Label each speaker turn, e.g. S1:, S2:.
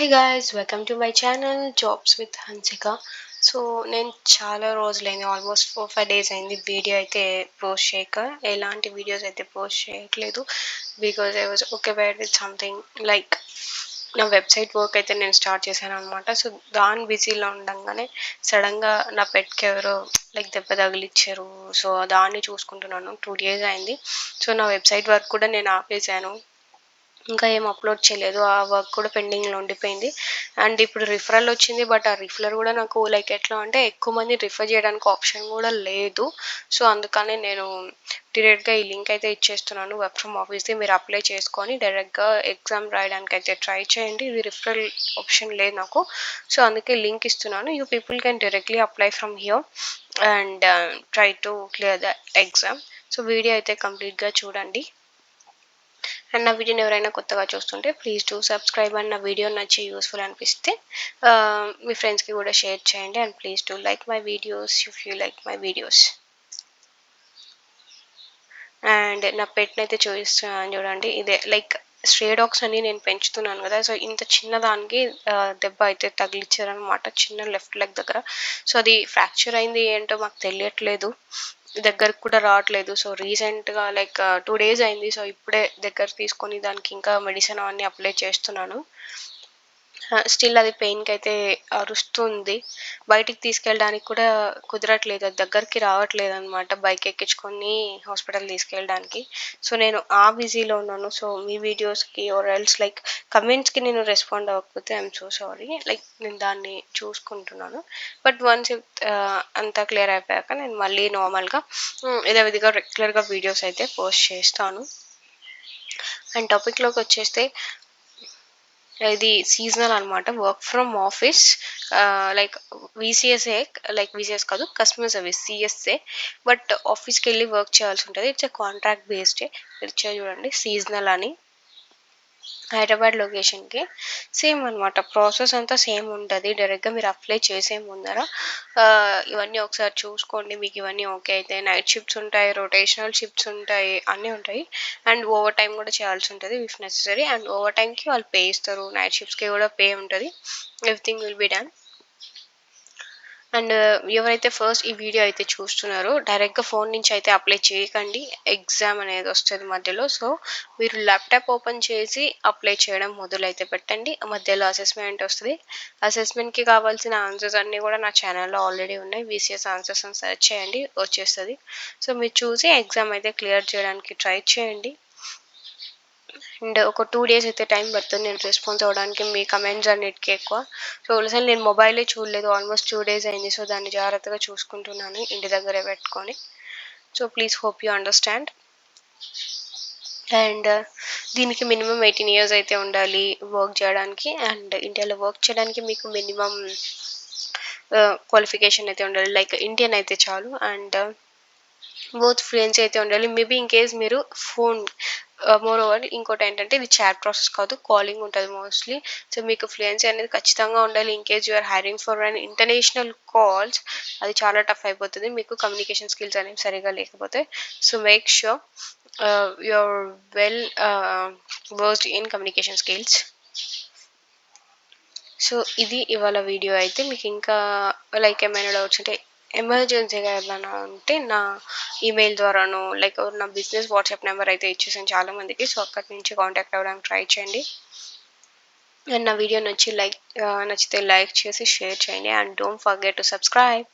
S1: Hi guys, welcome to my channel jobs with Hansika. So నేను చాలా రోజులైంది, ఆల్మోస్ట్ 4-5 డేస్ అయింది వీడియో అయితే పోస్ట్ చేయక. ఎలాంటి వీడియోస్ అయితే పోస్ట్ చేయట్లేదు because I was occupied with something. Like నా వెబ్సైట్ వర్క్ అయితే నేను స్టార్ట్ చేశాను అనమాట. సో దాని బిజీలో ఉండగానే సడన్గా నా పెట్కి ఎవరో లైక్ దెబ్బ తగిలిచ్చారు. సో దాన్ని చూసుకుంటున్నాను. 2 days అయింది. సో నా వెబ్సైట్ వర్క్ కూడా నేను ఆపేసాను, ఇంకా ఏం అప్లోడ్ చేయలేదు. ఆ వర్క్ కూడా పెండింగ్లో ఉండిపోయింది. అండ్ ఇప్పుడు రిఫరల్ వచ్చింది, బట్ ఆ రిఫరల్ కూడా నాకు లైక్ ఎట్లా అంటే ఎక్కువ మంది రిఫర్ చేయడానికి ఆప్షన్ కూడా లేదు. సో అందుకని నేను డైరెక్ట్గా ఈ లింక్ అయితే ఇచ్చేస్తున్నాను. వర్క్ ఫ్రమ్ ఆఫీస్ది మీరు అప్లై చేసుకొని డైరెక్ట్గా ఎగ్జామ్ రాయడానికి అయితే ట్రై చేయండి. ఇది రిఫరల్ ఆప్షన్ లేదు నాకు, సో అందుకే లింక్ ఇస్తున్నాను. You people can directly apply from here and try to clear the exam. So video అయితే కంప్లీట్గా చూడండి. అండ్ నా వీడియోని ఎవరైనా కొత్తగా చూస్తుంటే ప్లీజ్ టు సబ్స్క్రైబ్. అండ్ నా వీడియో నచ్చి యూస్ఫుల్ అనిపిస్తే మీ ఫ్రెండ్స్కి కూడా షేర్ చేయండి. And please to like my videos if you like my videos. And నా పెట్ని అయితే చూపిస్తున్నాను చూడండి. ఇదే లైక్ స్ట్రే డాగ్స్ అని నేను పెంచుతున్నాను కదా. సో ఇంత చిన్నదానికి దెబ్బ అయితే తగిలిచ్చారనమాట, చిన్న లెఫ్ట్ లెగ్ దగ్గర. సో అది ఫ్రాక్చర్ అయింది ఏంటో మాకు తెలియట్లేదు, దగ్గరకు కూడా రావట్లేదు. సో రీసెంట్గా లైక్ 2 days అయింది. సో ఇప్పుడే దగ్గర తీసుకొని దానికి ఇంకా మెడిసిన్ అవన్నీ అప్లై చేస్తున్నాను. స్టిల్ అది పెయిన్కి అయితే అరుస్తుంది. బయటికి తీసుకెళ్ళడానికి కూడా కుదరట్లేదు, అది దగ్గరికి రావట్లేదు అనమాట బైక్ ఎక్కించుకొని హాస్పిటల్ తీసుకెళ్ళడానికి. సో నేను ఆ బిజీలో ఉన్నాను. సో మీ వీడియోస్కి ఆర్ ఎల్స్ లైక్ కమెంట్స్కి నేను రెస్పాండ్ అవ్వకపోతే ఐఎమ్ సో సారీ. లైక్ నేను దాన్ని చూసుకుంటున్నాను. బట్ వన్స్ అంతా క్లియర్ అయిపోయాక నేను మళ్ళీ నార్మల్గా యథావిధిగా రెగ్యులర్గా వీడియోస్ అయితే పోస్ట్ చేస్తాను. అండ్ టాపిక్లోకి వచ్చేస్తే ఇది సీజనల్ అనమాట, work from office. Like VCSA, like VCS కాదు, కస్టమర్ సర్వీస్ సిఎస్ఏ. బట్ ఆఫీస్కి వెళ్ళి వర్క్ చేయాల్సి ఉంటుంది. It's a contract based. ఇచ్చే చూడండి సీజనల్ అని, హైదరాబాద్ లొకేషన్కి. సేమ్ అనమాట, ప్రాసెస్ అంతా సేమ్ ఉంటుంది. డైరెక్ట్గా మీరు అప్లై చేసే ముందర ఇవన్నీ ఒకసారి చూసుకోండి. మీకు ఇవన్నీ ఓకే అయితే నైట్ షిఫ్ట్స్ ఉంటాయి, రొటేషనల్ షిఫ్ట్స్ ఉంటాయి, అన్నీ ఉంటాయి. అండ్ ఓవర్ టైం కూడా చేయాల్సి ఉంటుంది ఇఫ్ నెసరీ. అండ్ ఓవర్ టైంకి వాళ్ళు పే ఇస్తారు, నైట్ షిఫ్ట్స్కి కూడా పే ఉంటుంది. Everything will be done. And ఎవరైతే ఫస్ట్ ఈ వీడియో అయితే చూస్తున్నారో డైరెక్ట్గా ఫోన్ నుంచి అయితే అప్లై చేయకండి. ఎగ్జామ్ అనేది వస్తుంది మధ్యలో. సో మీరు ల్యాప్టాప్ ఓపెన్ చేసి అప్లై చేయడం మొదలైతే పెట్టండి. మధ్యలో అసెస్మెంట్ వస్తుంది. అసెస్మెంట్కి కావాల్సిన ఆన్సర్స్ అన్నీ కూడా నా ఛానల్లో ఆల్రెడీ ఉన్నాయి. వీసీఎస్ ఆన్సర్స్ అని సెర్చ్ చేయండి, వచ్చేస్తుంది. సో మీరు చూసి ఎగ్జామ్ అయితే క్లియర్ చేయడానికి ట్రై చేయండి. అండ్ ఒక 2 days అయితే టైం పడుతుంది నేను రెస్పాన్స్ అవ్వడానికి. మీ కమెంట్స్ అన్నిటికీ ఎక్కువ. సో అసలు నేను మొబైలే చూడలేదు, ఆల్మోస్ట్ 2 days అయింది. సో దాన్ని జాగ్రత్తగా చూసుకుంటున్నాను ఇంటి దగ్గరే పెట్టుకొని. So please hope you understand. And దీనికి మినిమం 18 years అయితే ఉండాలి వర్క్ చేయడానికి. అండ్ ఇండియాలో వర్క్ చేయడానికి మీకు మినిమం క్వాలిఫికేషన్ అయితే ఉండాలి, లైక్ ఇండియన్ అయితే చాలు. అండ్ బోత్ ఫ్లుయెన్సీ అయితే ఉండాలి. మేబీ ఇన్ కేస్ మీరు ఫోన్ మోర్ ఓవర్ ఇంకోటి ఏంటంటే ఇది చాట్ ప్రాసెస్ కాదు, కాలింగ్ ఉంటుంది మోస్ట్లీ. సో మీకు ఫ్లుయెన్సీ అనేది ఖచ్చితంగా ఉండాలి. In case you're hiring for an international calls, అది చాలా టఫ్ అయిపోతుంది మీకు కమ్యూనికేషన్ స్కిల్స్ అనేవి సరిగా లేకపోతే. So make sure you're well versed in communication skills. So ఇది ఇవాళ వీడియో అయితే. మీకు ఇంకా లైక్ ఏమైనా డౌట్స్ ఉంటే ఎమర్జెన్సీగా ఏమైనా ఉంటే నా ఈమెయిల్ ద్వారాను, లైక్ నా బిజినెస్ వాట్సాప్ నెంబర్ అయితే ఇచ్చేసాను చాలామందికి. సో అక్కడి నుంచి కాంటాక్ట్ అవ్వడానికి ట్రై చేయండి. అండ్ నా వీడియో నచ్చితే లైక్ చేసి షేర్ చేయండి. And don't forget to subscribe.